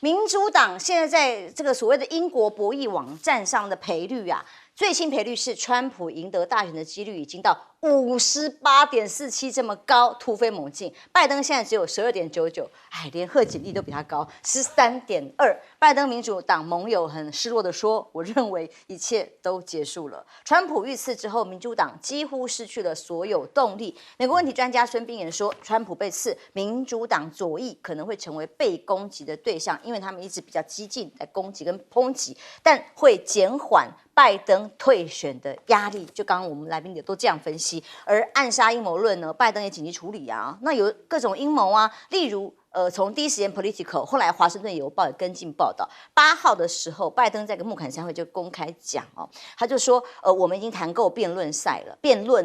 民主党现在在这个所谓的英国博弈网站上的赔率啊，最新赔率是川普赢得大选的几率已经到58.47这么高，突飞猛进。拜登现在只有12.99，连贺锦丽都比他高13.2。拜登民主党盟友很失落的说：“我认为一切都结束了。”川普遇刺之后，民主党几乎失去了所有动力。美国问题专家孙彬言说，川普被刺，民主党左翼可能会成为被攻击的对象，因为他们一直比较激进在攻击跟抨击，但会减缓拜登退选的压力。就刚刚我们来宾也都这样分析。而暗杀阴谋论呢，拜登也紧急处理啊。那有各种阴谋啊，例如从第一时间 Political， 后来华盛顿邮报也跟进报道。8号的时候，拜登在个穆坎山会就公开讲哦，他就说我们已经谈够辩论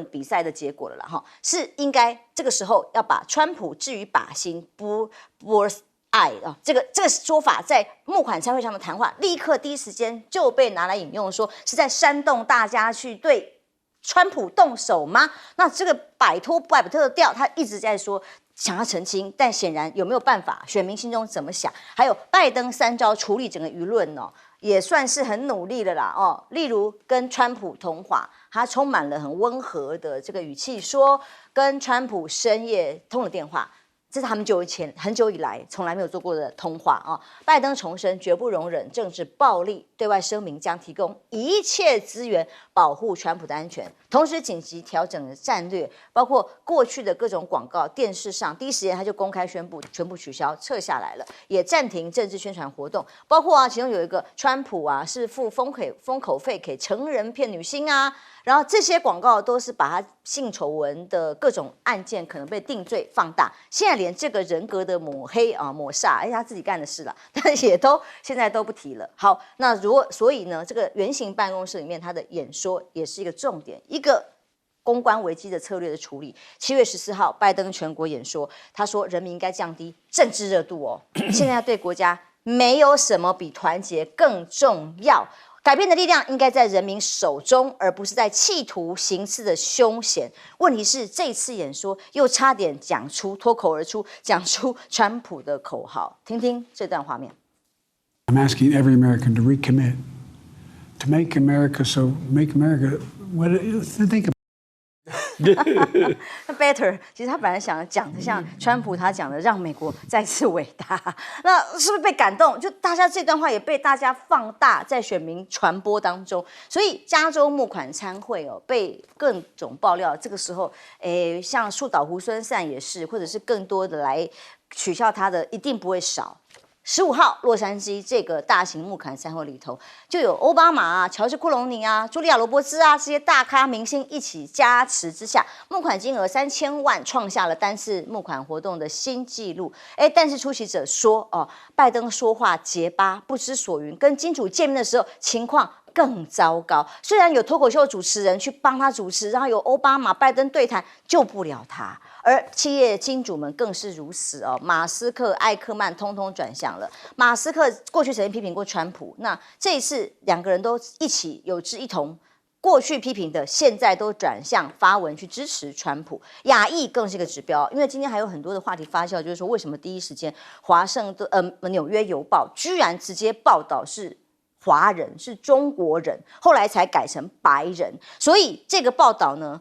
比赛的结果了啦哈，是应该这个时候要把川普置于靶心，bull's eye 啊，这个说法在穆坎山会上的谈话，立刻第一时间就被拿来引用，说是在煽动大家去对川普动手吗？那这个摆脱的调，他一直在说想要澄清，但显然有没有办法？选民心中怎么想？还有拜登3招处理整个舆论哦，也算是很努力了啦哦。例如跟川普通话，他充满了很温和的这个语气说，跟川普深夜通了电话。这是他们很久以来从来没有做过的通话啊！拜登重申绝不容忍政治暴力，对外声明将提供一切资源保护川普的安全，同时紧急调整了战略，包括过去的各种广告、电视上第一时间他就公开宣布全部取消、撤下来了，也暂停政治宣传活动，包括其中有一个川普是付封口费给成人片女星啊。然后这些广告都是把他性丑闻的各种案件可能被定罪放大，现在连这个人格的抹黑抹煞，他自己干的事了，但现在都不提了。好，那所以呢，这个圆形办公室里面他的演说也是一个重点，一个公关危机的策略的处理。7月14号，拜登全国演说，他说人民应该降低政治热度哦，现在要对国家没有什么比团结更重要。改变的力量应该在人民手中，而不是在企图行刺的凶险。问题是，这次演说又差点脱口而出讲出川普的口号。听听这段画面。I'm asking every American to recommit, to make America what it is, to think better， 其实他本来想讲的像川普他讲的，让美国再次伟大。那是不是被感动？就大家这段话也被大家放大，在选民传播当中。所以加州募款参会被各种爆料。这个时候，像树倒猢狲散也是，或者是更多的来取笑他的，一定不会少。15号，洛杉矶这个大型募款参会里头，就有奥巴马乔治·库隆尼茱莉亚·罗伯兹这些大咖明星一起加持之下，募款金额3000万，创下了单次募款活动的新纪录。但是出席者说，拜登说话结巴，不知所云，跟金主见面的时候情况更糟糕。虽然有脱口秀主持人去帮他主持，然后有奥巴马、拜登对谈，救不了他。而企业金主们更是如此哦，马斯克、艾克曼通通转向了。马斯克过去曾经批评过川普，那这一次两个人都一起有志一同，过去批评的，现在都转向发文去支持川普。亚裔更是一个指标，因为今天还有很多的话题发酵，就是说为什么第一时间纽约邮报居然直接报道是华人，是中国人，后来才改成白人，所以这个报道呢，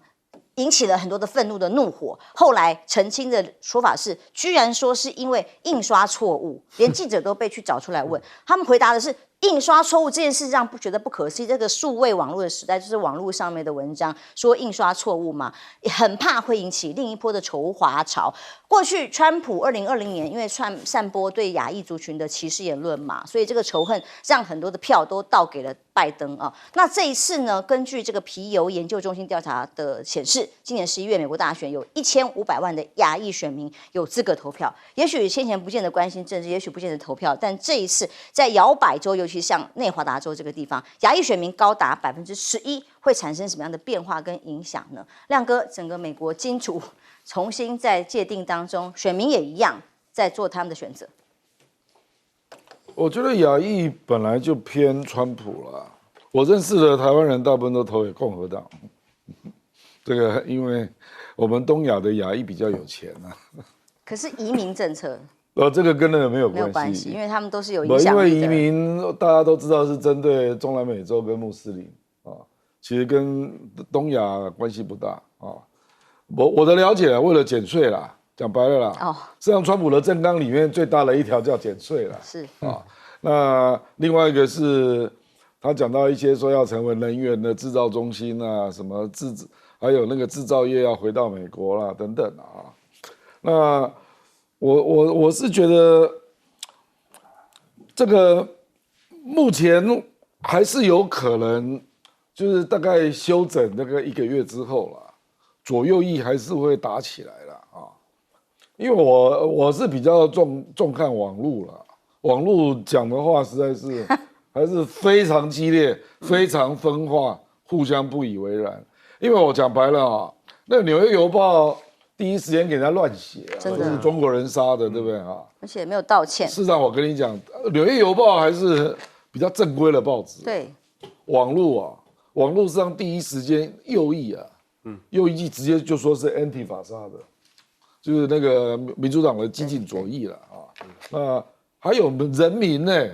引起了很多的愤怒的怒火。后来澄清的说法是，居然说是因为印刷错误，连记者都被去找出来问，他们回答的是印刷错误这件事让觉得不可思议。这个数位网络的时代，就是网络上面的文章说印刷错误嘛，也很怕会引起另一波的仇华潮。过去川普2020年因为散播对亚裔族群的歧视言论嘛，所以这个仇恨让很多的票都倒给了拜登啊。那这一次呢，根据这个皮尤研究中心调查的显示，今年11月美国大选有1500万的亚裔选民有资格投票。也许先前不见得关心政治，也许不见得投票，但这一次在摇摆州，尤其像内华达州这个地方，亚裔选民高达11%，会产生什么样的变化跟影响呢？亮哥，整个美国金主重新在界定当中，选民也一样在做他们的选择。我觉得亚裔本来就偏川普了。我认识的台湾人大部分都投给共和党，这个因为我们东亚的亚裔比较有钱啊。可是移民政策，这个跟那个没有没有关系，关系，因为他们都是有因影响为移力的。民大家都知道是针对中南美洲跟穆斯林啊，其实跟东亚关系不大啊。我的了解啊，为了减税啦，讲白了啦，实际上川普的政纲里面最大的一条叫减税啦，是啊。那另外一个是他讲到一些说要成为能源的制造中心啊，什么还有那个制造业要回到美国啦等等啊。那我是觉得这个目前还是有可能，就是大概休整那个1个月之后啦，左右翼还是会打起来了啊。因为我是比较重看网路啦，网路讲的话实在是还是非常激烈，非常分化，互相不以为然。因为我讲白了啊，那个《纽约邮报》第一时间给人家乱写啊，真的是中国人杀的，对不对啊？而且没有道歉。事实上，我跟你讲，《纽约邮报》还是比较正规的报纸。对，网络上第一时间右翼啊，右翼直接就说是 anti 法杀的，就是那个民主党的激进左翼了啊。那还有人民呢，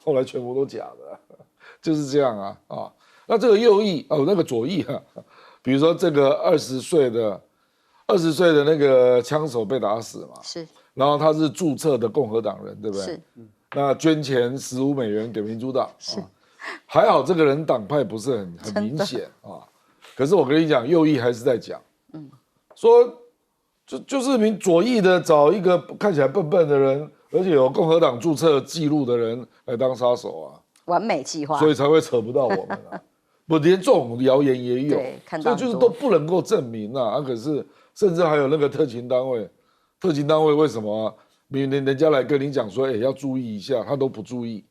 后来全部都假的，就是这样啊。那这个右翼那个左翼啊，比如说这个20岁的那个枪手被打死嘛，是，然后他是注册的共和党人，对不对？是，那捐钱15美元给民主党，还好这个人党派不是很明显啊。可是我跟你讲，右翼还是在讲，说就是左翼的找一个看起来笨笨的人，而且有共和党注册记录的人来当杀手啊，完美计划。所以才会扯不到我们啊。不，连这种谣言也有，对，看到所以就是都不能够证明啊。可是甚至还有那个特勤单位为什么啊？人家来跟你讲说，要注意一下，他都不注意，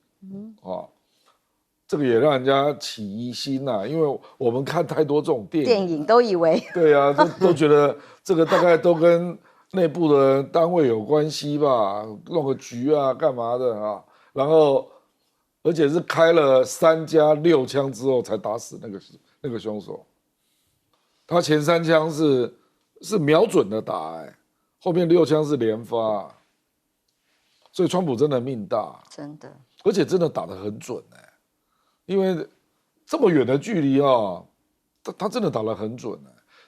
这个也让人家起疑心呐。因为我们看太多这种电影都以为，对啊，都觉得这个大概都跟内部的单位有关系吧，弄个局啊，干嘛的啊？然后，而且是开了3加6枪之后才打死那个凶手。他前3枪是瞄准的打，后面6枪是连发，所以川普真的命大，真的，而且真的打得很准因为这么远的距离啊，他真的打得很准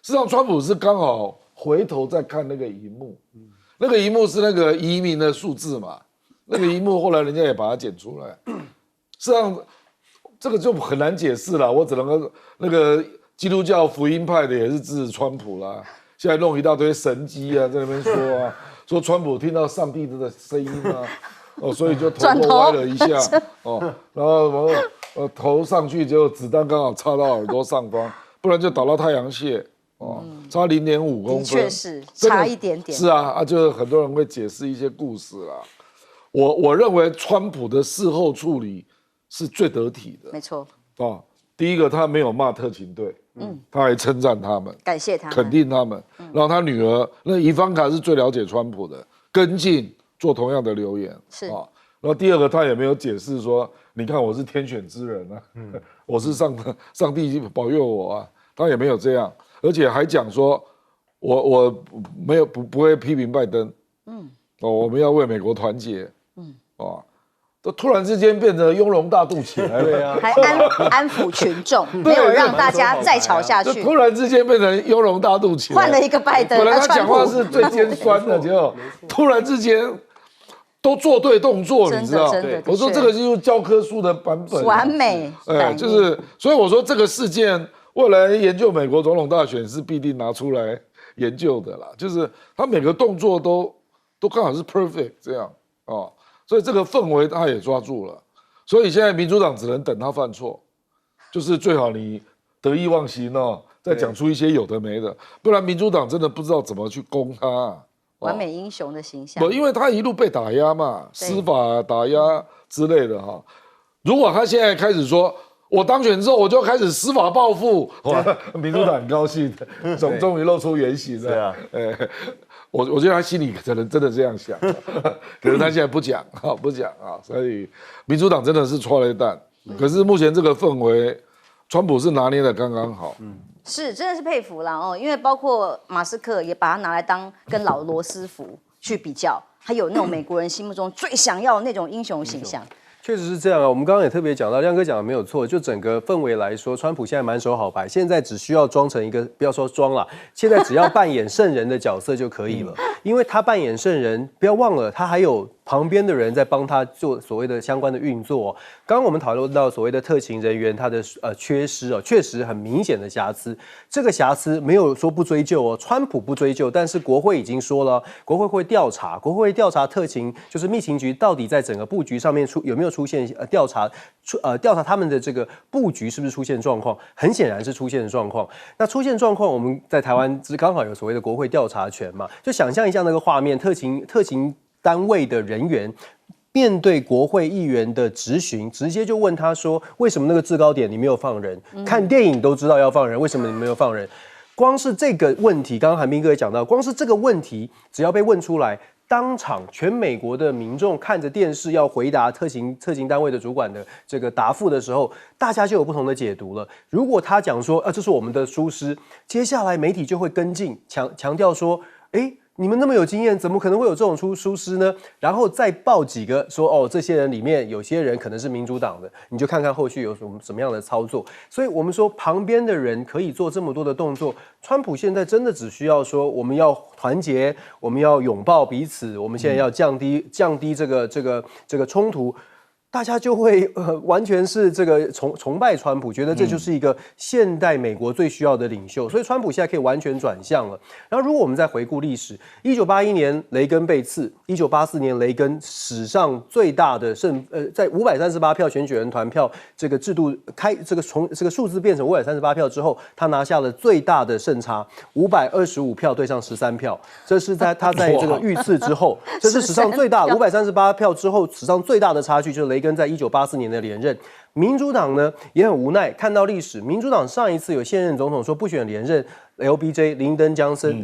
事实上，川普是刚好回头再看那个荧幕，那个荧幕是那个移民的数字嘛，那个荧幕后来人家也把它剪出来。实际上，这个就很难解释了，我只能够那个基督教福音派的也是支持川普啦，现在弄一大堆神迹啊，在那边说啊，说川普听到上帝的声音啊，所以就头歪了一下然后头上去，结果子弹刚好插到耳朵上方，不然就打到太阳穴差0.5公分，的确是差一点点。是啊，就是很多人会解释一些故事啦。我认为川普的事后处理是最得体的，没错第一个他没有骂特勤队，他还称赞他们，感谢他们，肯定他们。然后他女儿那伊凡卡是最了解川普的，跟进做同样的留言是然后第二个他也没有解释说，你看我是天选之人我是上帝保佑我他也没有这样，而且还讲说我没有不会批评拜登，我们要为美国团结，都突然之间变得雍容大度起来了，对啊，还安抚群众，没有让大家再吵下去，就突然之间变成雍容大度起来，换了一个拜登，本来他讲话是最尖酸的，结果突然之间都做对动作，你知道？我说这个就是教科书的版本，完美，就是，所以我说这个事件未来研究美国总统大选是必定拿出来研究的啦，就是他每个动作都刚好是 perfect 这样所以这个氛围他也抓住了，所以现在民主党只能等他犯错，就是最好你得意忘形再讲出一些有的没的，不然民主党真的不知道怎么去攻他。完美英雄的形象，因为他一路被打压嘛，司法打压之类的如果他现在开始说，我当选之后我就开始司法报复，民主党很高兴，终于露出原形了。我觉得他心里可能真的这样想，可是他现在不讲所以民主党真的是错了一蛋。可是目前这个氛围，川普是拿捏的刚刚好。是真的是佩服啦因为包括马斯克也把他拿来当跟老罗斯福去比较，他有那种美国人心目中最想要的那种英雄形象。确实是这样啊，我们刚刚也特别讲到，亮哥讲的没有错，就整个氛围来说，川普现在满手好牌，现在只需要装成一个，不要说装了，现在只要扮演圣人的角色就可以了，因为他扮演圣人，不要忘了他还有旁边的人在帮他做所谓的相关的运作。刚刚我们讨论到所谓的特勤人员他的缺失哦，确实很明显的瑕疵，这个瑕疵没有说不追究哦，川普不追究，但是国会已经说了，国会会调查，国会会调查特勤，就是密情局到底在整个布局上面有没有出现调查他们的这个布局是不是出现状况？很显然是出现状况。那出现状况，我们在台湾刚好有所谓的国会调查权嘛，就想象一下那个画面，特勤单位的人员面对国会议员的质询，直接就问他说：“为什么那个制高点你没有放人？看电影都知道要放人，为什么你没有放人？”光是这个问题，刚刚韩彬哥也讲到，光是这个问题，只要被问出来，当场全美国的民众看着电视要回答特勤单位的主管的这个答复的时候，大家就有不同的解读了。如果他讲说，这是我们的疏失，接下来媒体就会跟进强调说，你们那么有经验，怎么可能会有这种疏失呢？然后再报几个说，这些人里面有些人可能是民主党的，你就看看后续有什么样的操作。所以我们说旁边的人可以做这么多的动作，川普现在真的只需要说我们要团结，我们要拥抱彼此，我们现在要降低这个冲突。大家就会完全是这个崇拜川普，觉得这就是一个现代美国最需要的领袖，所以川普现在可以完全转向了。然后如果我们再回顾历史，1981年雷根被刺，1984年雷根史上最大的在538票选举人团票这个制度从这个数字变成538票之后，他拿下了最大的胜差，525票对上13票，这是他在这个遇刺之后，这是史上最大538票之后史上最大的差距，就是雷根在1984年的连任。民主党呢也很无奈，看到历史，民主党上一次有现任总统说不选连任 ，LBJ 林登·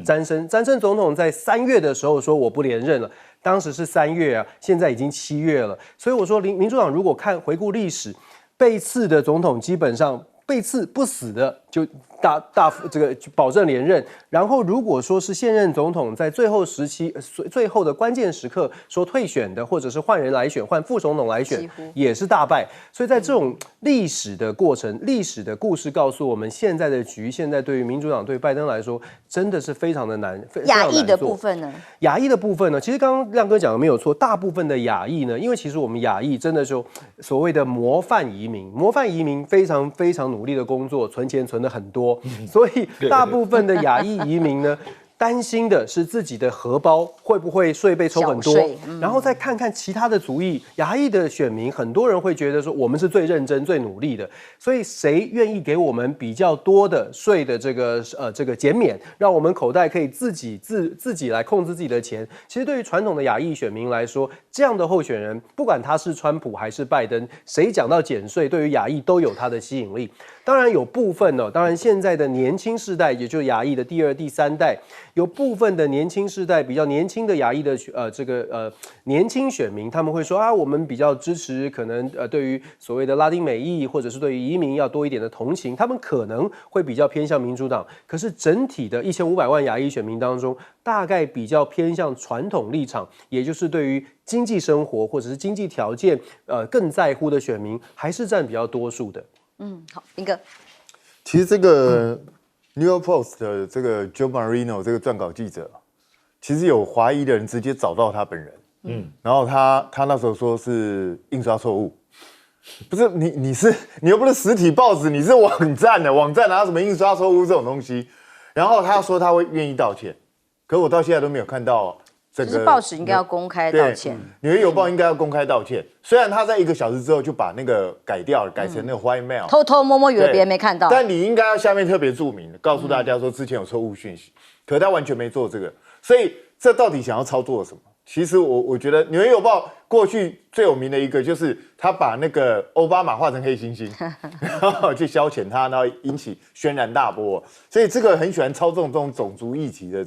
詹森总统在3月的时候说我不连任了，当时是3月啊，现在已经7月了，所以我说民主党如果回顾历史，被刺的总统基本上被刺不死的就这个保证连任，然后如果说是现任总统在最后时期、最后的关键时刻说退选的，或者是换人来选、换副总统来选，也是大败。所以在这种历史的过程、历史的故事告诉我们，现在的局，现在对于民主党、对拜登来说，真的是非常的难。亚裔的部分呢？亚裔的部分呢？其实刚刚亮哥讲的没有错，大部分的亚裔呢，因为其实我们亚裔真的就所谓的模范移民非常非常努力的工作，存钱存的很多。所以大部分的亚裔移民呢，担心的是自己的荷包会不会税被抽很多，然后再看看其他的族裔，亚裔的选民，很多人会觉得说我们是最认真、最努力的，所以谁愿意给我们比较多的税的这个减免，让我们口袋可以自己来控制自己的钱？其实对于传统的亚裔选民来说，这样的候选人，不管他是川普还是拜登，谁讲到减税，对于亚裔都有他的吸引力。当然有部分当然现在的年轻世代，也就是亚裔的第2、第3代，有部分的年轻世代比较年轻的亚裔的年轻选民，他们会说我们比较支持，可能对于所谓的拉丁美裔或者是对于移民要多一点的同情，他们可能会比较偏向民主党。可是整体的1500万亚裔选民当中，大概比较偏向传统立场，也就是对于经济生活或者是经济条件更在乎的选民，还是占比较多数的。好，彬哥，其实这个 New York Post 的这个 Joe Marino 这个撰稿记者，其实有华裔的人直接找到他本人，然后他那时候说是印刷错误，不是你又不是实体报纸，你是网站哪有什么印刷错误这种东西？然后他说他会愿意道歉，可我到现在都没有看到这个。就是报纸应该要公开道歉，纽约邮报应该要公开道歉。虽然他在1个小时之后就把那个改掉了，改成那个 white mail，偷偷摸摸以为别人没看到，但你应该要下面特别注明，告诉大家说之前有错误讯息，可他完全没做这个，所以这到底想要操作什么？其实我觉得纽约邮报过去最有名的一个就是他把那个奥巴马画成黑猩猩，然后去消遣他，然后引起轩然大波。所以这个很喜欢操纵这种种族议题的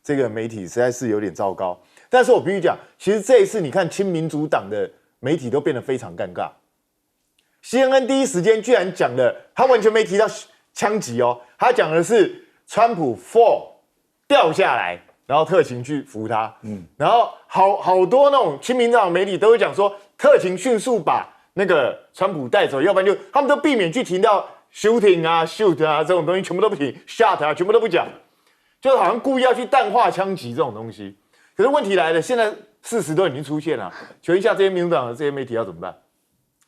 这个媒体实在是有点糟糕。但是我必须讲，其实这一次你看亲民主党的媒体都变得非常尴尬。CNN 第一时间居然讲了，他完全没提到枪击哦，他讲的是川普 fall 掉下来。然后特勤去扶他，然后好多那种亲民党媒体都会讲说，特勤迅速把那个川普带走，要不然就他们都避免去提到 shooting 啊、shoot 啊这种东西，全部都不提 ，shot 啊全部都不讲，就好像故意要去淡化枪击这种东西。可是问题来了，现在事实都已经出现了，求一下这些民主党的这些媒体要怎么办？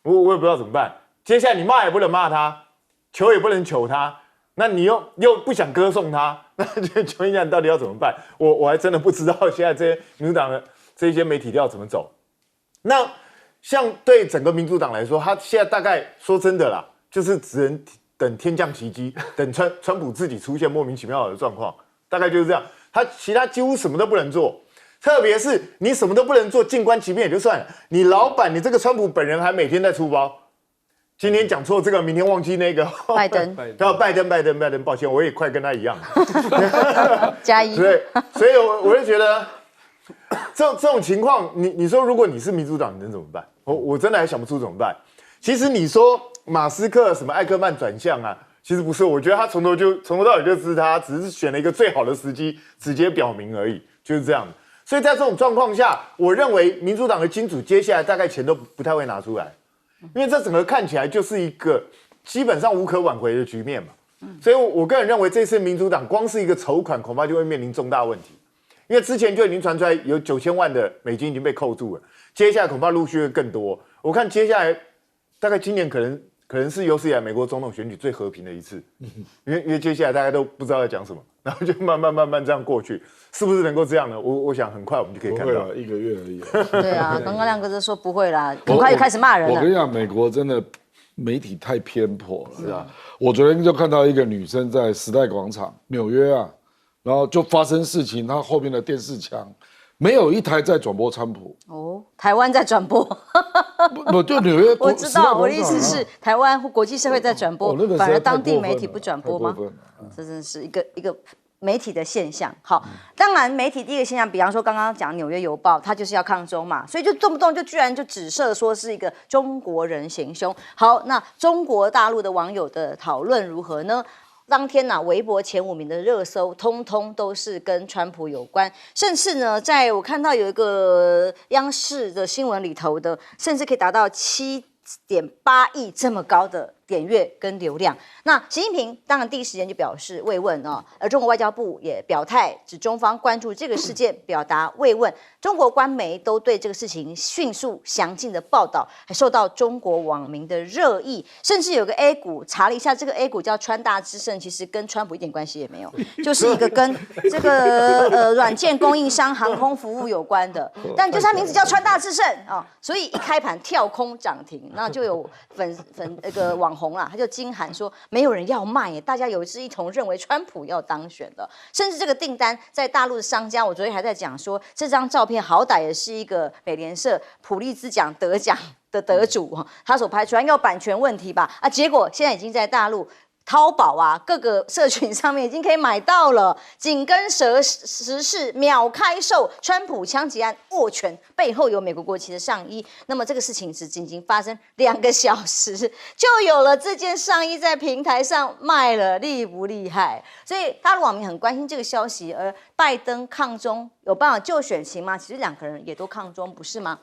我也不知道怎么办。接下来你骂也不能骂他，求也不能求他，那你又不想歌颂他，那就求一下你到底要怎么办？我还真的不知道现在这些民主党的这些媒体要怎么走。那像对整个民主党来说，他现在大概说真的啦，就是只能等天降奇迹，等川普自己出现莫名其妙的状况，大概就是这样。其他几乎什么都不能做。特别是你什么都不能做，静观其变也就算了。你老板，你这个川普本人还每天在出包，今天讲错这个，明天忘记那个。拜登，拜登，抱歉，我也快跟他一样。加一。对，所以我就觉得这种情况，你说如果你是民主党，你能怎么办？我真的还想不出怎么办。其实你说马斯克什么艾克曼转向啊，其实不是，我觉得他从头到尾就支持他，只是选了一个最好的时机，直接表明而已，就是这样的。所以在这种状况下，我认为民主党的金主接下来大概钱都不太会拿出来，因为这整个看起来就是一个基本上无可挽回的局面嘛。所以我个人认为这次民主党光是一个筹款恐怕就会面临重大问题，因为之前就已经传出来有9000万的美金已经被扣住了，接下来恐怕陆续会更多。我看接下来大概今年可能是有史以来美国总统选举最和平的一次，因为接下来大家都不知道在讲什么，然后就慢慢这样过去，是不是能够这样呢？我想很快我们就可以看到，不会了1个月而已。对啊，刚刚亮哥就说不会啦，很快就开始骂人了。我跟你讲，美国真的媒体太偏颇了，是吧？我昨天就看到一个女生在时代广场，纽约啊，然后就发生事情，她后面的电视墙没有一台在转播川普。哦，台湾在转播。不就纽约？我知道，我的意思是台湾或国际社会在转播，反而当地媒体不转播吗？这真是一个媒体的现象。好，当然媒体第一个现象，比方说刚刚讲《纽约邮报》，它就是要抗中嘛，所以就动不动就居然就指涉说是一个中国人行凶。好，那中国大陆的网友的讨论如何呢？当天呢，微博前5名的热搜，通通都是跟川普有关，甚至呢，在我看到有一个央视的新闻里头的，甚至可以达到7.8亿这么高的点阅跟流量。那习近平当然第一时间就表示慰问哦，而中国外交部也表态，指中方关注这个事件，表达慰问。中国官媒都对这个事情迅速详尽的报道，还受到中国网民的热议。甚至有个 A 股查了一下，这个 A 股叫川大智胜，其实跟川普一点关系也没有，就是一个跟这个软件供应商、航空服务有关的，但就是它名字叫川大智胜啊，所以一开盘跳空涨停，那就有那个网红啦，他就惊喊说没有人要卖耶，大家有志一同认为川普要当选了。甚至这个订单在大陆的商家，我昨天还在讲说，这张照片好歹也是一个美联社普利兹奖得奖的得主，他所拍出来应该有版权问题吧？啊，结果现在已经在大陆淘宝啊，各个社群上面已经可以买到了，紧跟时事秒开售，川普枪击案握拳，背后有美国国旗的上衣。那么这个事情是仅仅发生2个小时，就有了这件上衣在平台上卖了，厉不厉害？所以大陆网民很关心这个消息。而拜登抗中有办法救选情吗？其实2个人也都抗中，不是吗？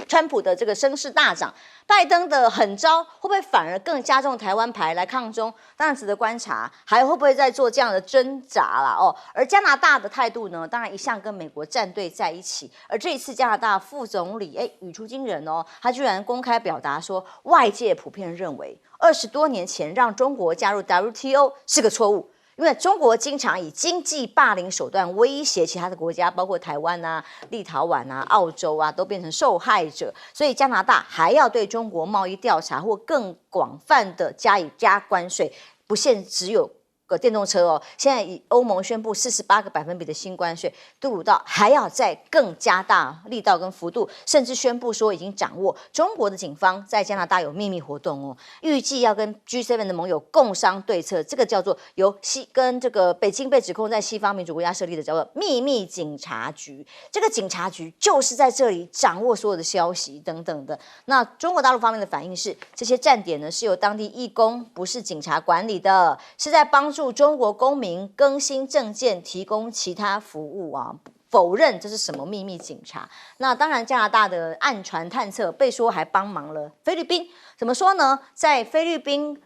川普的这个声势大涨，拜登的狠招会不会反而更加重台湾牌来抗中？当然值得观察，还会不会再做这样的挣扎啦？哦，而加拿大的态度呢，当然一向跟美国站队在一起。而这一次加拿大副总理语出惊人哦，他居然公开表达说，外界普遍认为20多年前让中国加入 WTO 是个错误。因为中国经常以经济霸凌手段威胁其他的国家，包括台湾啊、立陶宛啊、澳洲啊，都变成受害者。所以加拿大还要对中国贸易调查，或更广泛的加关税，不限只有个电动车哦。现在以欧盟宣布48个百分比的新关税，杜鲁道还要再更加大力道跟幅度，甚至宣布说已经掌握中国的警方在加拿大有秘密活动哦，预计要跟 G7 的盟友共商对策。这个叫做由跟这个北京被指控在西方民主国家设立的叫做秘密警察局，这个警察局就是在这里掌握所有的消息等等的。那中国大陆方面的反应是，这些站点呢是由当地义工，不是警察管理的，是在帮助助中国公民更新证件、提供其他服务啊。否认这是什么秘密警察。那当然，加拿大的暗船探测被说还帮忙了菲律宾。怎么说呢？在菲律宾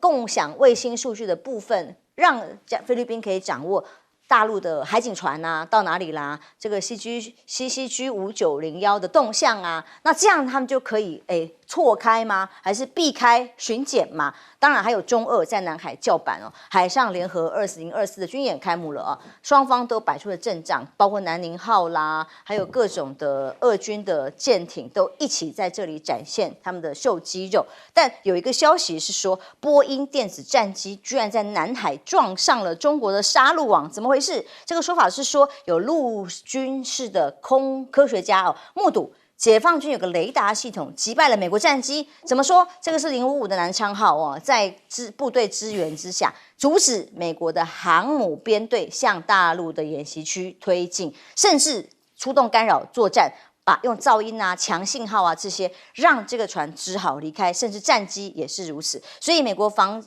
共享卫星数据的部分，让菲律宾可以掌握大陆的海警船啊到哪里啦，这个 CCG 5901的动向啊，那这样他们就可以错开吗？还是避开巡检吗？当然还有中俄在南海叫板哦，海上联合2024的军演开幕了啊，双方都摆出了阵仗，包括南宁号啦，还有各种的俄军的舰艇都一起在这里展现他们的秀肌肉。但有一个消息是说，波音电子战机居然在南海撞上了中国的杀戮网，怎么回事？这个说法是说有陆军式的空科学家目睹解放军有个雷达系统击败了美国战机。怎么说？这个是055的南昌号在部队支援之下，阻止美国的航母编队向大陆的演习区推进，甚至出动干扰作战，用噪音啊、强信号啊这些，让这个船只好离开，甚至战机也是如此。所以美国防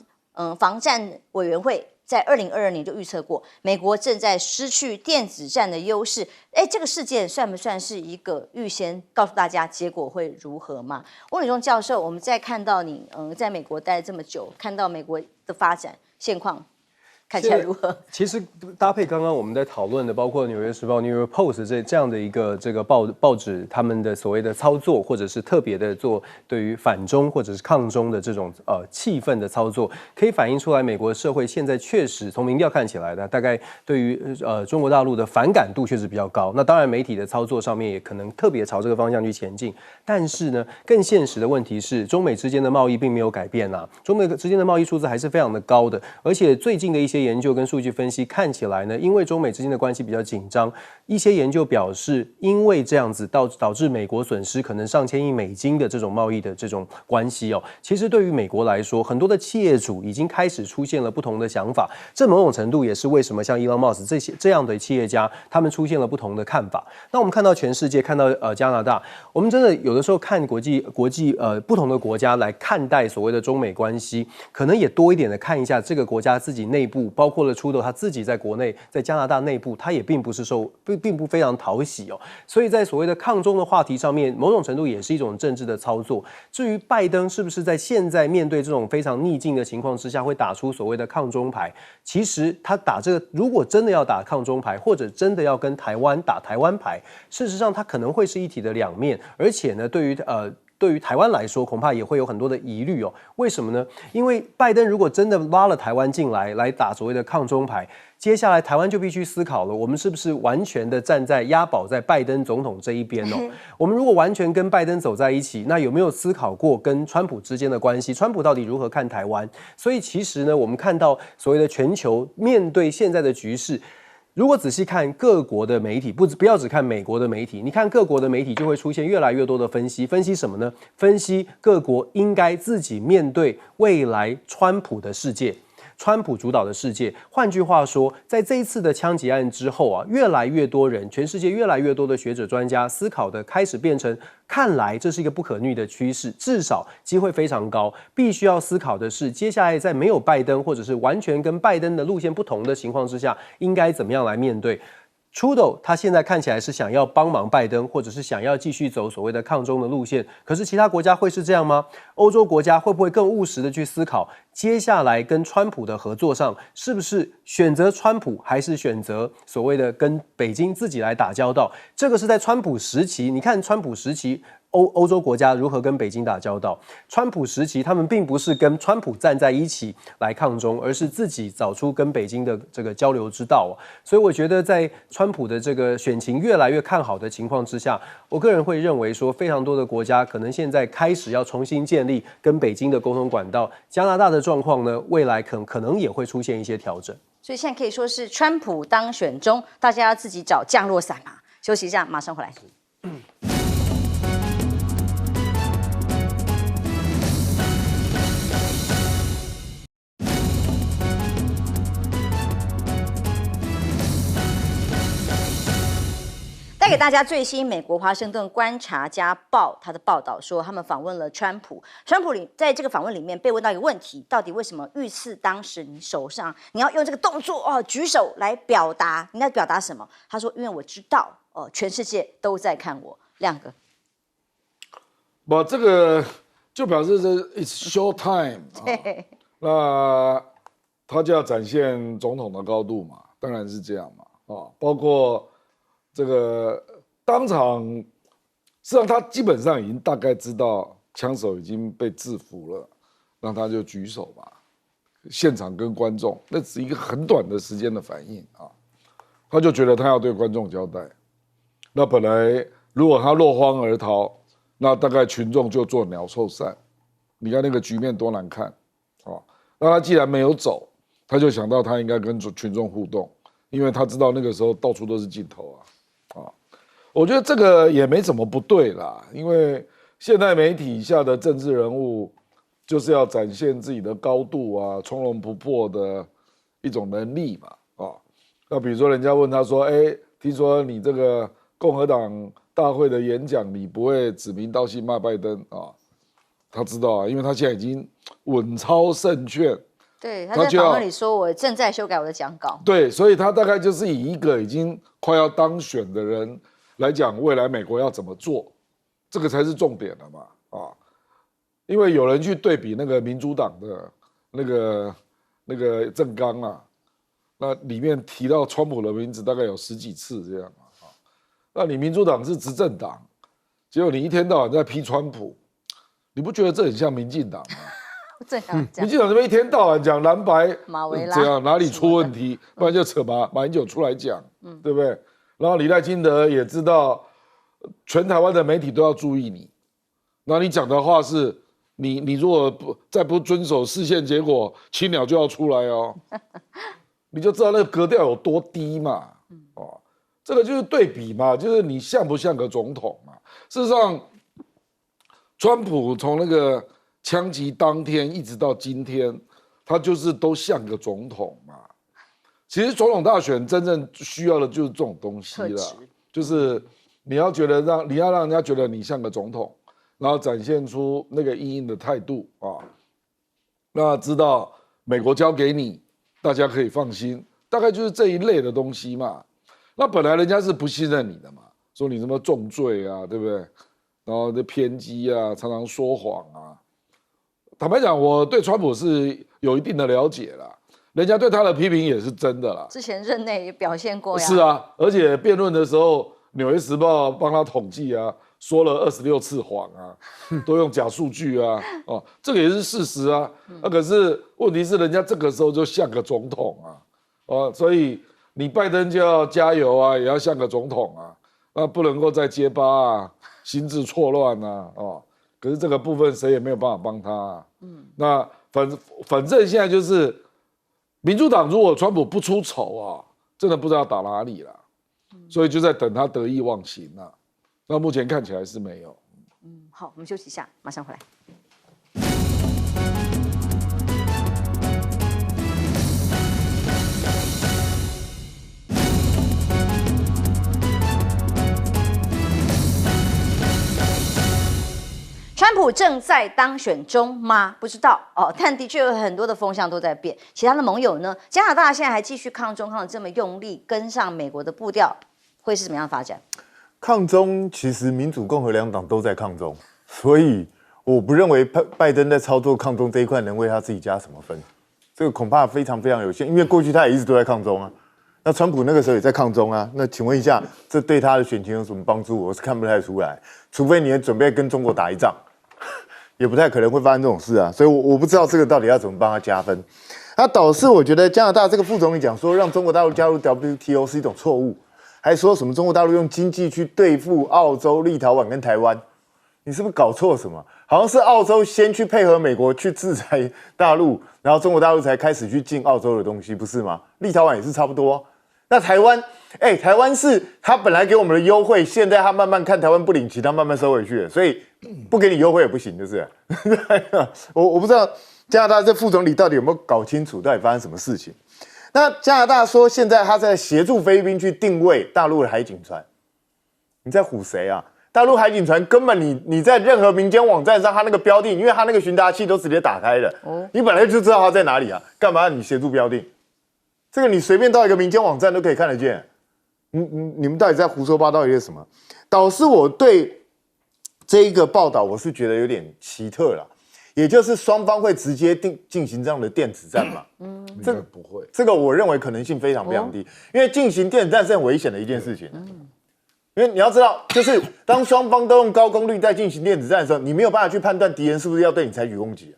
战委员会在2022年就预测过，美国正在失去电子战的优势。这个事件算不算是一个预先告诉大家结果会如何吗？翁礼中教授，我们在看到你在美国待了这么久，看到美国的发展现况，看起来如何？其实搭配刚刚我们在讨论的，包括《纽约时报》（New York Post） 这样的一个报纸，他们的所谓的操作，或者是特别的做对于反中或者是抗中的这种气氛的操作，可以反映出来美国社会现在确实从民调看起来的，大概对于中国大陆的反感度确实比较高。那当然媒体的操作上面也可能特别朝这个方向去前进。但是呢，更现实的问题是，中美之间的贸易并没有改变啊，中美之间的贸易数字还是非常的高的，而且最近的一些研究跟数据分析看起来呢，因为中美之间的关系比较紧张，一些研究表示，因为这样子导致美国损失可能上千亿美金的这种贸易的这种关系哦。其实对于美国来说，很多的企业主已经开始出现了不同的想法，这某种程度也是为什么像 Elon Musk 这样的企业家，他们出现了不同的看法。那我们看到全世界，看到加拿大，我们真的有的时候看国际不同的国家来看待所谓的中美关系，可能也多一点的看一下这个国家自己内部，包括了Trudeau他自己在国内，在加拿大内部，他也并不非常讨喜哦。所以在所谓的抗中的话题上面，某种程度也是一种政治的操作。至于拜登是不是在现在面对这种非常逆境的情况之下，会打出所谓的抗中牌？其实他打这个，如果真的要打抗中牌，或者真的要跟台湾打台湾牌，事实上他可能会是一体的两面，而且呢，对于台湾来说，恐怕也会有很多的疑虑哦。为什么呢？因为拜登如果真的拉了台湾进来打所谓的抗中牌，接下来台湾就必须思考了，我们是不是完全的站在押宝在拜登总统这一边哦？我们如果完全跟拜登走在一起，那有没有思考过跟川普之间的关系？川普到底如何看台湾？所以其实呢，我们看到所谓的全球面对现在的局势，如果仔细看各国的媒体，不要只看美国的媒体，你看各国的媒体就会出现越来越多的分析。分析什么呢？分析各国应该自己面对未来川普的世界。川普主导的世界，换句话说，在这一次的枪击案之后啊，越来越多人，全世界越来越多的学者专家思考的开始变成，看来这是一个不可逆的趋势，至少机会非常高。必须要思考的是，接下来在没有拜登，或者是完全跟拜登的路线不同的情况之下，应该怎么样来面对。Trudeau 他现在看起来是想要帮忙拜登，或者是想要继续走所谓的抗中的路线，可是其他国家会是这样吗？欧洲国家会不会更务实的去思考，接下来跟川普的合作上，是不是选择川普，还是选择所谓的跟北京自己来打交道？这个是在川普时期，你看川普时期欧洲国家如何跟北京打交道？川普时期，他们并不是跟川普站在一起来抗中，而是自己找出跟北京的这个交流之道。所以我觉得，在川普的这个选情越来越看好的情况之下，我个人会认为说，非常多的国家可能现在开始要重新建立跟北京的沟通管道。加拿大的状况呢，未来可能也会出现一些调整。所以现在可以说是川普当选中，大家要自己找降落伞嘛。休息一下，马上回来。带给大家最新美国华盛顿观察家报他的报道说，他们访问了川普。川普在这个访问里面被问到一个问题，到底为什么遇刺当时你手上你要用这个动作举手来表达，你在表达什么？他说，因为我知道全世界都在看我。亮哥，不，这个就表示这 it's show time 那他就要展现总统的高度嘛，当然是这样嘛包括这个当场，实际上他基本上已经大概知道枪手已经被制服了，那他就举手嘛，现场跟观众，那只是一个很短的时间的反应他就觉得他要对观众交代。那本来如果他落荒而逃，那大概群众就作鸟兽散，你看那个局面多难看那他既然没有走，他就想到他应该跟群众互动，因为他知道那个时候到处都是镜头我觉得这个也没什么不对啦，因为现代媒体下的政治人物就是要展现自己的高度从容不迫的一种能力嘛那比如说人家问他说，听说你这个共和党大会的演讲，你不会指名道姓骂拜登他知道因为他现在已经稳操胜券。对，他在访问里说，我正在修改我的讲稿。对，所以他大概就是以一个已经快要当选的人来讲，未来美国要怎么做，这个才是重点的嘛因为有人去对比那个民主党的那个政纲那里面提到川普的名字大概有10几次这样那你民主党是执政党，结果你一天到晚在批川普，你不觉得这很像民进党吗？民进党这边一天到晚讲蓝白马维拉怎样哪里出问题，不然就扯马英九出来讲，对不对？然后李赖清德也知道，全台湾的媒体都要注意你，那你讲的话是，你如果再不遵守释宪结果，青鸟就要出来你就知道那个格调有多低嘛，这个就是对比嘛，就是你像不像个总统嘛？事实上，川普从那个枪击当天一直到今天，他就是都像个总统嘛。其实总统大选真正需要的就是这种东西啦，就是你要让人家觉得你像个总统，然后展现出那个因应的态度那知道美国交给你，大家可以放心，大概就是这一类的东西嘛。那本来人家是不信任你的嘛，说你什么重罪对不对？然后这偏激常常说谎坦白讲，我对川普是有一定的了解啦，人家对他的批评也是真的啦。之前任内也表现过呀。是而且辩论的时候，《纽约时报》帮他统计说了26次谎都用假数据这个也是事实可是问题是人家这个时候就像个总统所以你拜登就要加油也要像个总统那不能够再结巴心智错乱可是这个部分谁也没有办法帮他那反正现在就是民主党如果川普不出丑真的不知道打哪里了，所以就在等他得意忘形那目前看起来是没有。好，我们休息一下，马上回来。川普正在当选中吗？不知道但的确有很多的风向都在变。其他的盟友呢？加拿大现在还继续抗中抗的这么用力，跟上美国的步调，会是什么样的发展？抗中其实民主共和两党都在抗中，所以我不认为拜登在操作抗中这一块能为他自己加什么分，这个恐怕非常非常有限，因为过去他也一直都在抗中那川普那个时候也在抗中那请问一下，这对他的选情有什么帮助？我是看不太出来，除非你也准备跟中国打一仗，也不太可能会发生这种事所以我不知道这个到底要怎么帮他加分。那导致我觉得加拿大这个副总理讲说，让中国大陆加入 WTO 是一种错误。还说什么中国大陆用经济去对付澳洲、立陶宛跟台湾，你是不是搞错什么？好像是澳洲先去配合美国去制裁大陆，然后中国大陆才开始去进澳洲的东西，不是吗？立陶宛也是差不多。那台湾，台湾是他本来给我们的优惠，现在他慢慢看台湾不领情，他慢慢收回去了，所以不给你优惠也不行，就是。我不知道加拿大这副总理到底有没有搞清楚到底发生什么事情。那加拿大说，现在他在协助菲律宾去定位大陆的海警船，你在唬谁啊？大陆海警船根本你在任何民间网站上，它那个标定，因为它那个巡达器都直接打开了，你本来就知道它在哪里啊，干嘛你协助标定？这个你随便到一个民间网站都可以看得见。你们到底在胡说八道一些什么？导致我对这一个报道，我是觉得有点奇特了。也就是双方会直接进行这样的电子战嘛？这个不会，这个我认为可能性非常非常低，因为进行电子战是很危险的一件事情。因为你要知道，就是当双方都用高功率在进行电子战的时候，你没有办法去判断敌人是不是要对你采取攻击。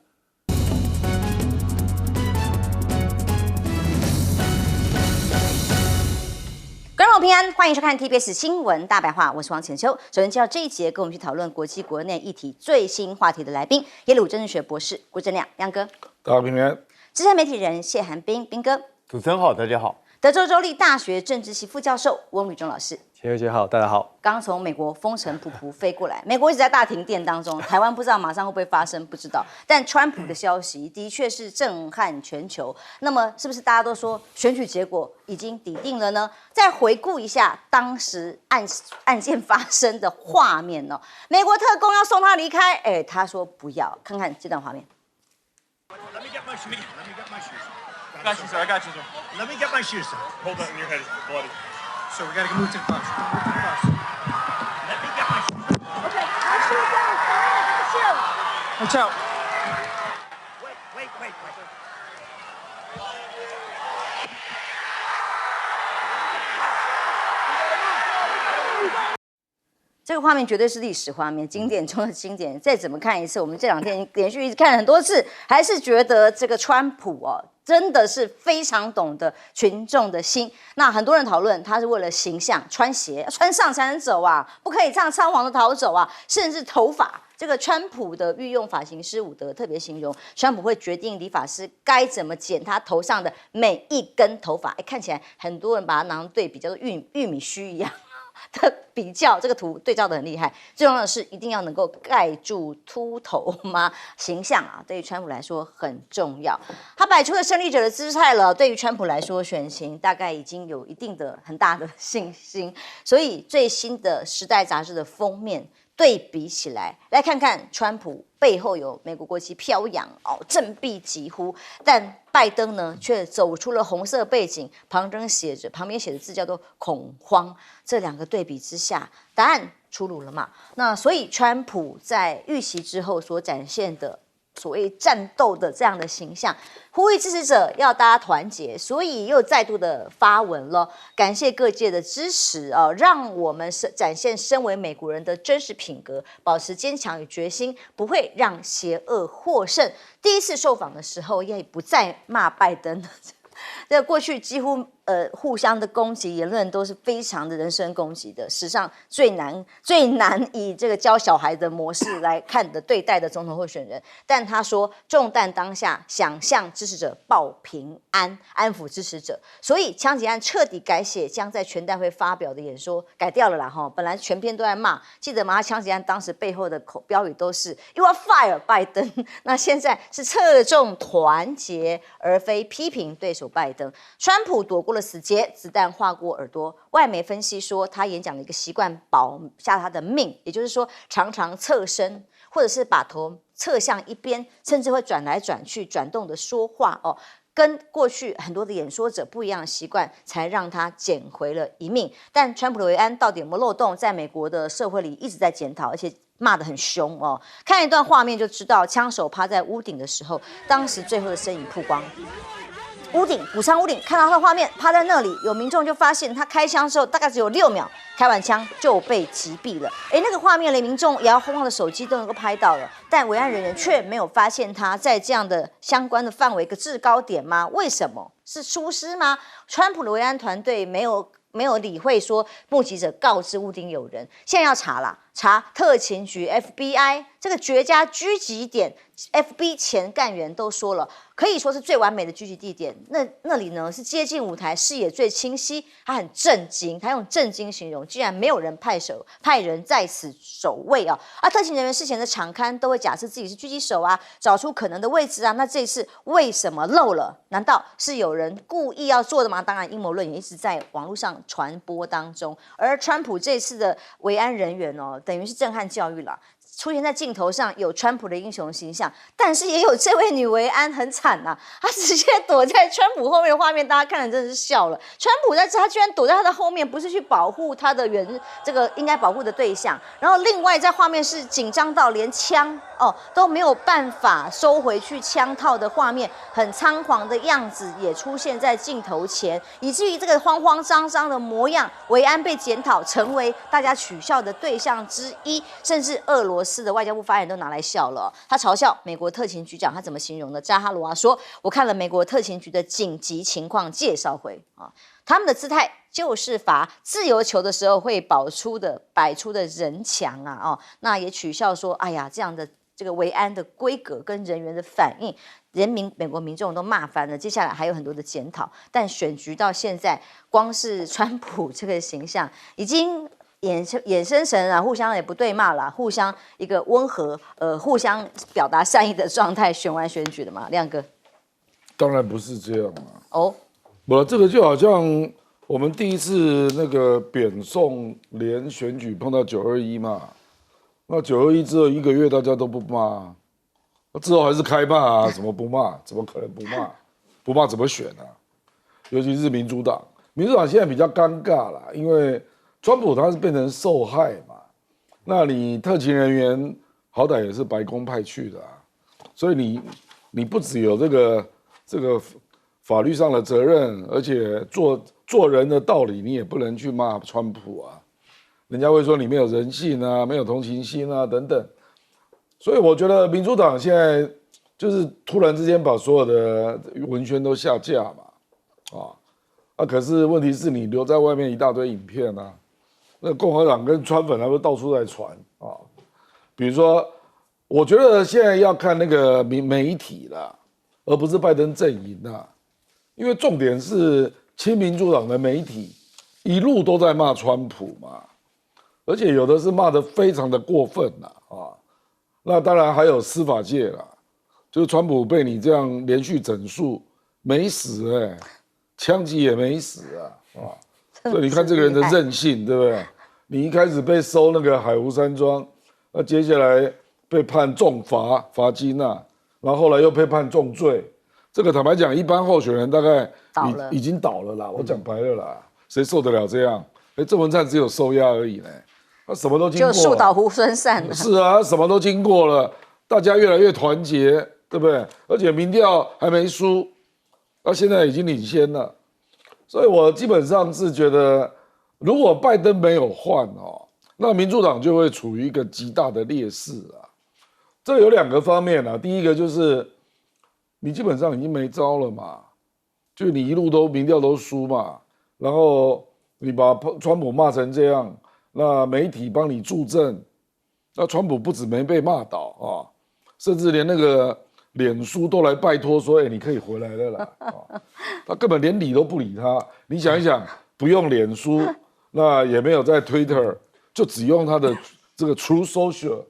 观众平安，欢迎收看 TBS 新闻大白话，我是王浅秋。首先介绍这一节跟我们去讨论国际国内议题最新话题的来宾，耶鲁政治学博士郭正亮亮哥，大家平安。资深媒体人谢寒冰冰哥，主持人好，大家好。德州州立大学政治系副教授翁宇中老师。前姐好，大家好。刚从美国风尘仆仆飞过来，美国一直在大停电当中，台湾不知道马上会不会发生，不知道。但川普的消息的确是震撼全球。那么，是不是大家都说选举结果已经底定了呢？再回顾一下当时案件发生的画面哦。美国特工要送他离开，他说不要。看看这段画面。Let me get my shoes. Let me get my shoes. I got you, sir. I got you, sir. Let me get my shoes, sir. Hold on, your head is bloody. So we gotta move to the bus. Move to the bus. Let me get my shoes. Okay, my shoes down. My shoes. Watch out. Wait. 这个画面绝对是历史画面，经典中的经典。再怎么看一次，我们这2天连续一直看了很多次，还是觉得这个川普真的是非常懂得群众的心。那很多人讨论他是为了形象，穿鞋穿上才能走啊，不可以这样仓皇的逃走啊，甚至头发。这个川普的御用发型师伍德特别形容，川普会决定理发师该怎么剪他头上的每一根头发。看起来很多人把它拿对比，叫做玉米须一样。的比较，这个图对照的很厉害。最重要的是，一定要能够盖住秃头吗？形象对于川普来说很重要。他摆出了胜利者的姿态了。对于川普来说，选情大概已经有一定的很大的信心。所以最新的《时代》杂志的封面对比起来，来看看川普背后有美国国旗飘扬振臂疾呼，但拜登呢却走出了红色背景，旁边写的字叫做恐慌。这2个对比之下，答案出炉了嘛？那所以川普在遇袭之后所展现的所谓战斗的这样的形象，呼吁支持者要大家团结，所以又再度的发文了，感谢各界的支持让我们展现身为美国人的真实品格，保持坚强与决心，不会让邪恶获胜。第一次受访的时候，也不再骂拜登。这过去几乎互相的攻击言论都是非常的人身攻击的，史上最难以这个教小孩的模式来看的对待的总统候选人。但他说重担当下，想向支持者报平安，安抚支持者。所以枪击案彻底改写，将在全代会发表的演说改掉了啦本来全篇都在骂，记得吗？他枪击案当时背后的标语都是 You are fire 拜登，那现在是侧重团结，而非批评对手拜登。川普躲过了死劫，子弹划过耳朵。外媒分析说，他演讲的一个习惯保下他的命，也就是说，常常侧身，或者是把头侧向一边，甚至会转来转去、转动的说话跟过去很多的演说者不一样的习惯，才让他捡回了一命。但川普的维安到底有没有漏洞，在美国的社会里一直在检讨，而且骂得很凶看一段画面就知道，枪手趴在屋顶的时候，当时最后的身影曝光。屋顶补上屋顶，看到他的画面，趴在那里，有民众就发现他开枪之后大概只有6秒，开完枪就被击毙了。那个画面连民众摇摇晃晃的手机都能够拍到了，但维安人员却没有发现他在这样的相关的范围一个制高点吗？为什么？是疏失吗？川普的维安团队没有理会说目击者告知屋顶有人，现在要查啦。查特勤局 FBI 这个绝佳狙击点 ，FB 前干员都说了，可以说是最完美的狙击地点。那里呢是接近舞台，视野最清晰。他很震惊，他用震惊形容，竟然没有人派人在此守卫啊！特勤人员事前的场勘都会假设自己是狙击手啊，找出可能的位置啊。那这次为什么漏了？难道是有人故意要做的吗？当然，阴谋论也一直在网络上传播当中。而川普这次的维安人员哦，等于是震撼教育了。出现在镜头上有川普的英雄形象，但是也有这位女维安很惨呐、她直接躲在川普后面的画面，大家看了真的是笑了。川普在这，他居然躲在他的后面，不是去保护他的这个应该保护的对象，然后另外在画面是紧张到连枪都没有办法收回去枪套的画面，很仓皇的样子也出现在镜头前，以至于这个慌慌张张的模样，维安被检讨，成为大家取笑的对象之一，甚至俄罗斯的外交部发言人都拿来笑了。他嘲笑美国特勤局长，他怎么形容的？扎哈罗娃说：“我看了美国特勤局的紧急情况介绍会啊，他们的姿态就是罚自由球的时候会摆出的人墙啊那也取笑说，哎呀，这样的这个维安的规格跟人员的反应，美国民众都骂翻了。接下来还有很多的检讨，但选举到现在，光是川普这个形象已经衍生成啊，互相也不对骂啦，互相一个温和互相表达善意的状态，选完选举了嘛，亮哥。当然不是这样嘛。不，这个就好像我们第一次那个扁宋联选举碰到921嘛。那921之后1个月大家都不骂，那之后还是开骂啊？怎么不骂？怎么可能不骂？不骂怎么选啊？尤其是民主党，民主党现在比较尴尬啦，因为川普他是变成受害嘛，那你特勤人员好歹也是白宫派去的啊，所以你不只有这个法律上的责任，而且做人的道理你也不能去骂川普啊。人家会说你没有人性啊，没有同情心啊，等等。所以我觉得民主党现在就是突然之间把所有的文宣都下架嘛，可是问题是你留在外面一大堆影片啊，那共和党跟川粉还会到处在传啊。比如说，我觉得现在要看那个媒体啦，而不是拜登阵营啦，因为重点是亲民主党的媒体一路都在骂川普嘛。而且有的是骂得非常的过分那当然还有司法界啦，就是川普被你这样连续整肃没死枪击也没死所以你看这个人的韧性，对不对？你一开始被收那个海湖山庄，那接下来被判重罚金然后后来又被判重罪，这个坦白讲，一般候选人大概已经倒了啦，我讲白了啦，谁受得了这样？郑文灿只有收押而已呢。他什么都经过了，就树倒猢狲散了。是啊，什么都经过了，大家越来越团结，对不对？而且民调还没输，到现在已经领先了，所以我基本上是觉得，如果拜登没有换那民主党就会处于一个极大的劣势啊。这有2个方面啊，第一个就是你基本上已经没招了嘛，就你一路都民调都输嘛，然后你把川普骂成这样。那媒体帮你助阵，那川普不止没被骂倒甚至连那个脸书都来拜托说，你可以回来了啦他根本连理都不理他。你想一想，不用脸书，那也没有在 Twitter， 就只用他的这个 True Social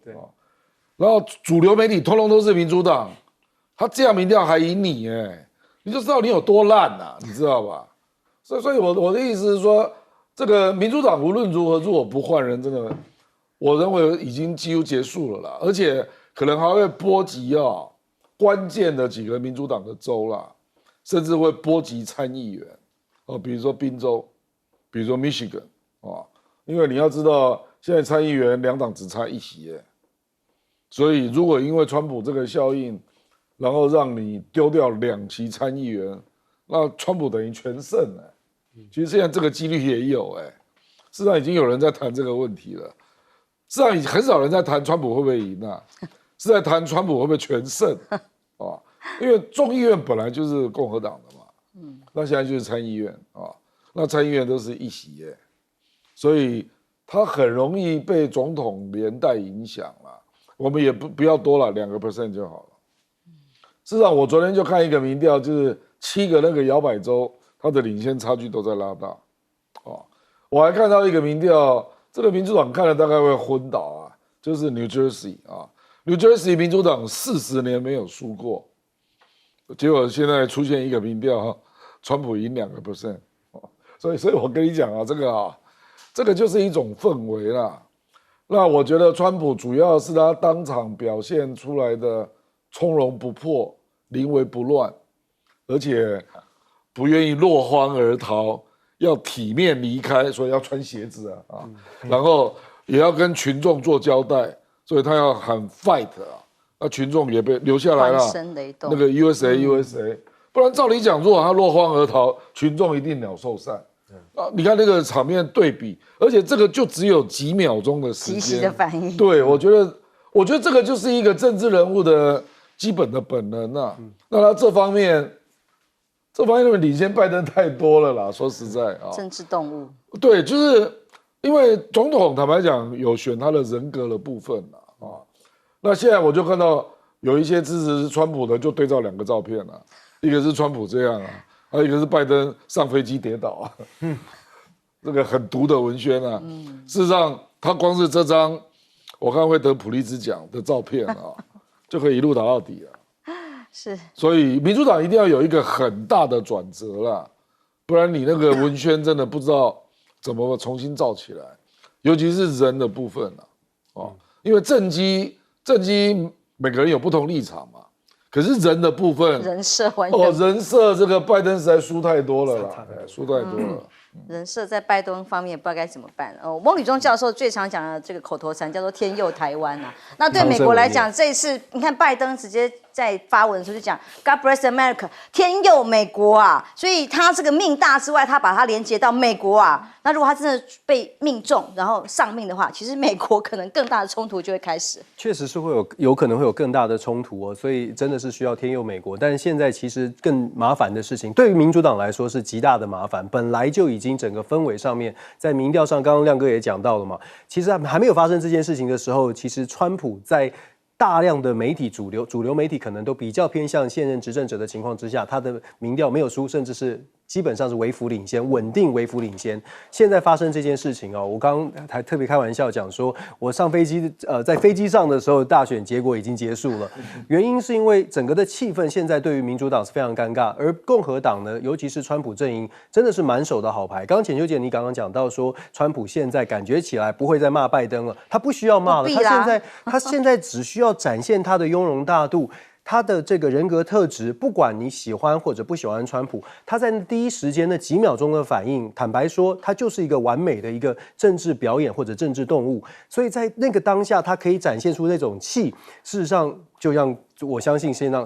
然后主流媒体通通都是民主党，他这样民调还赢你你就知道你有多烂啊，你知道吧？所以我的意思是说。这个民主党无论如何，如果不换人，真的，我认为已经几乎结束了啦，而且可能还会波及关键的几个民主党的州啦，甚至会波及参议员比如说宾州，比如说 Michigan 因为你要知道，现在参议员2党只差1席所以如果因为川普这个效应，然后让你丢掉2席参议员，那川普等于全胜其实现在这个几率也有事实上已经有人在谈这个问题了。事实上很少人在谈川普会不会赢是在谈川普会不会全胜因为众议院本来就是共和党的嘛，那现在就是参议院那参议院都是1席所以他很容易被总统连带影响了。我们也不要多了，2% 就好了。事实上，我昨天就看一个民调，就是7个那个摇摆州，它的领先差距都在拉大。哦，我还看到一个民调，这个民主党看了大概会昏倒啊，就是 New Jersey 啊，New Jersey 民主党40年没有输过，结果现在出现一个民调，川普赢2%。所以我跟你讲啊，这个就是一种氛围啦。那我觉得川普主要是他当场表现出来的从容不迫、临危不乱，而且不愿意落荒而逃，要体面离开，所以要穿鞋子啊，然后也要跟群众做交代，所以他要喊 fight 啊，那群众也被留下来了，那个 USA，不然照理讲，如果他落荒而逃，群众一定鸟兽散。啊，你看那个场面对比，而且这个就只有几秒钟的时间，及时的反应。对，我觉得这个就是一个政治人物的基本的本能啊。那他这方面领先拜登太多了啦，说实在啊。政治动物。对，就是因为总统坦白讲有选他的人格的部分啊。那现在我就看到有一些支持川普的就对照2个照片啊，一个是川普这样啊。还有一个是拜登上飞机跌倒啊，这个很毒的文宣啊。事实上，他光是这张，我看会得普利兹奖的照片啊，就可以一路打到底了。是，所以民主党一定要有一个很大的转折啦，不然你那个文宣真的不知道怎么重新造起来，尤其是人的部分啊，哦，因为政绩每个人有不同立场嘛。可是人的部分，人设完全人设这个拜登实在输太多了啦，输太多了。人设在拜登方面不知道该怎么办。翁礼忠教授最常讲的这个口头禅叫做"天佑台湾"啊。那对美国来讲，这一次你看拜登直接在发文的时候就讲 "God bless America"， 天佑美国啊。所以他这个命大之外，他把它连接到美国啊。那如果他真的被命中，然后丧命的话，其实美国可能更大的冲突就会开始。确实是有可能会有更大的冲突哦，所以真的是需要天佑美国。但是现在其实更麻烦的事情，对于民主党来说是极大的麻烦。本来就已经整个氛围上面，在民调上，刚刚亮哥也讲到了嘛，其实还没有发生这件事情的时候，其实川普在大量的媒体主流媒体可能都比较偏向现任执政者的情况之下，他的民调没有输，甚至是基本上是微幅领先，稳定微幅领先。现在发生这件事情哦，我刚刚还特别开玩笑讲说，我上飞机在飞机上的时候，大选结果已经结束了。原因是因为整个的气氛现在对于民主党是非常尴尬，而共和党呢，尤其是川普阵营，真的是满手的好牌。刚刚浅秋姐你刚刚讲到说，川普现在感觉起来不会再骂拜登了，他不需要骂了，他现在只需要展现他的雍容大度。他的这个人格特质，不管你喜欢或者不喜欢川普，他在第一时间那几秒钟的反应，坦白说，他就是一个完美的一个政治表演或者政治动物。所以在那个当下，他可以展现出那种气。事实上，就像我相信现在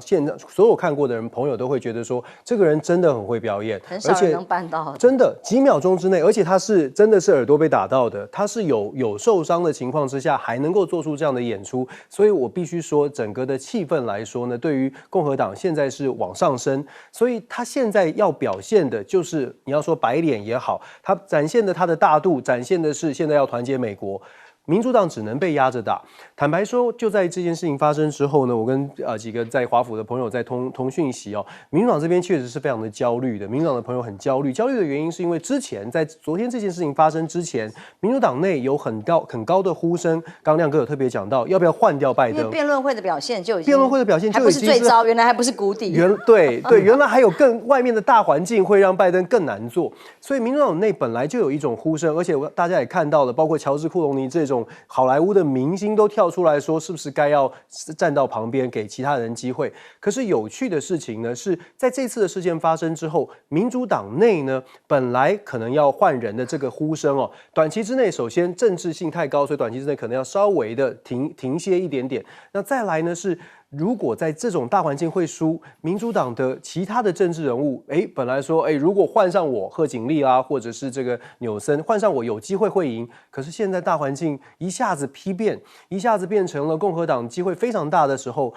所有看过的人朋友都会觉得说，这个人真的很会表演，很少人能办到。真的几秒钟之内，而且他是真的是耳朵被打到的，他是有受伤的情况之下还能够做出这样的演出，所以我必须说，整个的气氛来说呢，对于共和党现在是往上升，所以他现在要表现的就是你要说摆脸也好，他展现的他的大度，展现的是现在要团结美国。民主党只能被压着打。坦白说，就在这件事情发生之后呢，我跟几个在华府的朋友在通讯息哦，民主党这边确实是非常的焦虑的。民主党的朋友很焦虑，焦虑的原因是因为之前在昨天这件事情发生之前，民主党内有很高的呼声。刚亮哥有特别讲到，要不要换掉拜登？因为辩论会的表现就已经，辩论会的表现就已经还不是最糟，原来还不是谷底。对，原来还有更外面的大环境会让拜登更难做，所以民主党内本来就有一种呼声，而且大家也看到了，包括乔治·库隆尼这种好莱坞的明星都跳出来说，是不是该要站到旁边给其他人机会？可是有趣的事情呢，是在这次的事件发生之后，民主党内呢本来可能要换人的这个呼声哦，短期之内首先政治性太高，所以短期之内可能要稍微的停歇一点点。那再来呢是，如果在这种大环境会输，民主党的其他的政治人物，本来说，如果换上我贺锦丽啦，或者是这个纽森，换上我有机会会赢。可是现在大环境一下子批变，一下子变成了共和党机会非常大的时候，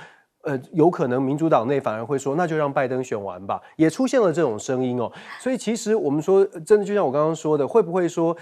有可能民主党内反而会说，那就让拜登选完吧，也出现了这种声音哦。所以其实我们说，真的就像我刚刚说的，会不会说，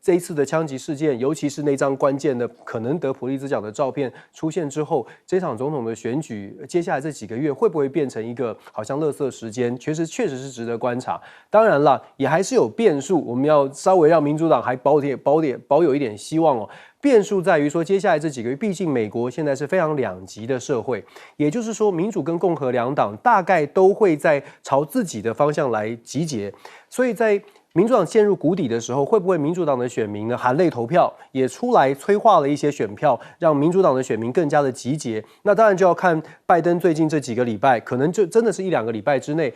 这一次的枪击事件，尤其是那张关键的可能得普利兹奖的照片出现之后，这场总统的选举，接下来这几个月会不会变成一个好像垃圾时间？确实是值得观察。当然啦，也还是有变数，我们要稍微让民主党还保有一点希望哦。变数在于说，接下来这几个月，毕竟美国现在是非常两极的社会，也就是说，民主跟共和两党大概都会在朝自己的方向来集结，所以在民主党陷入谷底的时候，会不会民主党的选民呢含泪投票，也出来催化了一些选票，让民主党的选民更加的集结？那当然就要看拜登最近这几个礼拜，可能就真的是1-2个礼拜之内。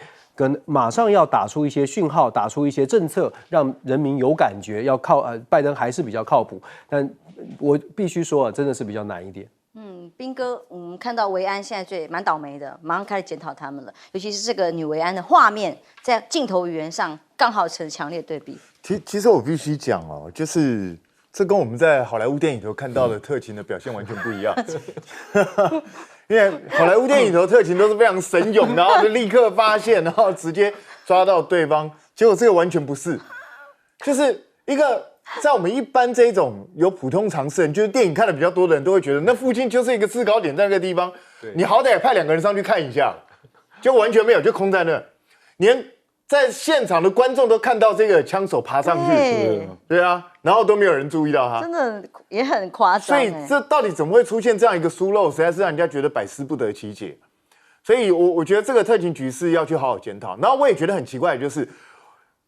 马上要打出一些讯号，打出一些政策，让人民有感觉，要拜登还是比较靠谱。但我必须说啊，真的是比较难一点。彬哥，我们看到维安现在蛮倒霉的，马上开始检讨他们了。尤其是这个女维安的画面，在镜头语言上刚好成强烈对比。其实我必须讲哦，就是这跟我们在好莱坞电影头看到的特勤的表现完全不一样。因为好莱坞电影头特勤都是非常神勇，然后就立刻发现，然后直接抓到对方。结果这个完全不是，就是一个在我们一般这种有普通常识人，就是电影看的比较多的人都会觉得，那附近就是一个制高点，在那个地方，你好歹也派2个人上去看一下，就完全没有，就空在那，连在现场的观众都看到这个枪手爬上去，对啊，然后都没有人注意到他，真的也很夸张。所以这到底怎么会出现这样一个疏漏，实在是让人家觉得百思不得其解。所以我觉得这个特勤局势要去好好检讨。然后我也觉得很奇怪的就是，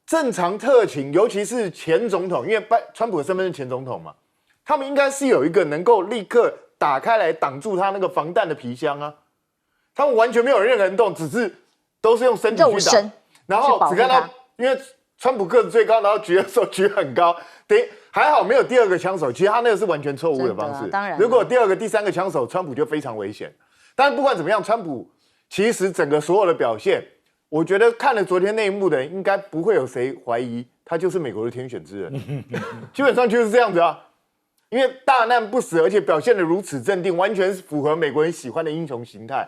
正常特勤，尤其是前总统，因为川普的身份是前总统嘛，他们应该是有一个能够立刻打开来挡住他那个防弹的皮箱啊，他们完全没有任何人动，只是都是用身体去打。然后只看到，因为川普个子最高，然后举的时候举很高，还好没有第2个枪手，其实他那个是完全错误的方式。当然，如果第2个、第3个枪手，川普就非常危险。但是不管怎么样，川普其实整个所有的表现，我觉得看了昨天那一幕的人，应该不会有谁怀疑他就是美国的天选之人，基本上就是这样子啊。因为大难不死，而且表现得如此镇定，完全是符合美国人喜欢的英雄形态。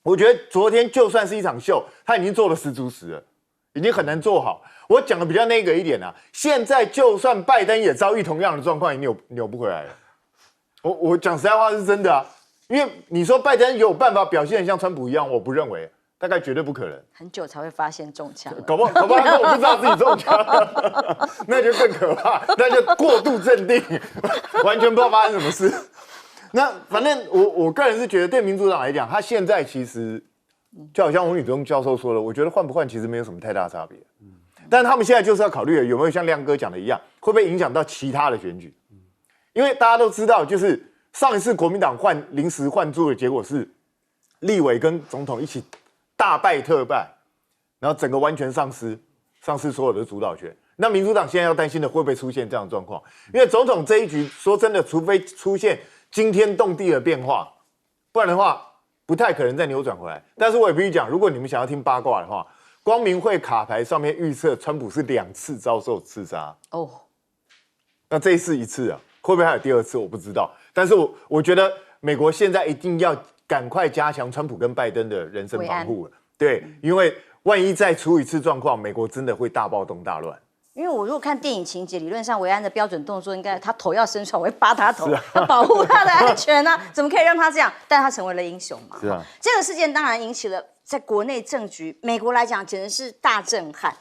我觉得昨天就算是一场秀，他已经做了10足10了，已经很难做好。我讲的比较那个一点啊，现在就算拜登也遭遇同样的状况，也扭不回来了。我讲实在话是真的啊，因为你说拜登有办法表现得像川普一样，我不认为，大概绝对不可能。很久才会发现中枪，搞不好他根本不知道自己中枪了，那就更可怕，那就过度镇定，完全不知道发生什么事。那反正我个人是觉得，对民主党来讲，他现在其实就好像王宇中教授说的，我觉得换不换其实没有什么太大差别。但他们现在就是要考虑有没有像亮哥讲的一样，会不会影响到其他的选举？因为大家都知道，就是上一次国民党临时换柱的结果是立委跟总统一起大败特败，然后整个完全丧失所有的主导权。那民主党现在要担心的会不会出现这样的状况？因为总统这一局，说真的，除非出现惊天动地的变化，不然的话不太可能再扭转回来。但是我也必须讲，如果你们想要听八卦的话，光明会卡牌上面预测川普是2次遭受刺杀哦，那这一次1次啊，会不会还有第2次我不知道。但是我觉得美国现在一定要赶快加强川普跟拜登的人身防护了，对，因为万一再出1次状况，美国真的会大暴动大乱。因为我如果看电影情节，理论上维安的标准动作应该他头要伸出来，我会扒他头，要保护他的安全啊！怎么可以让他这样？但他成为了英雄嘛。是啊，这个事件当然引起了在国内政局，美国来讲简直是大震撼。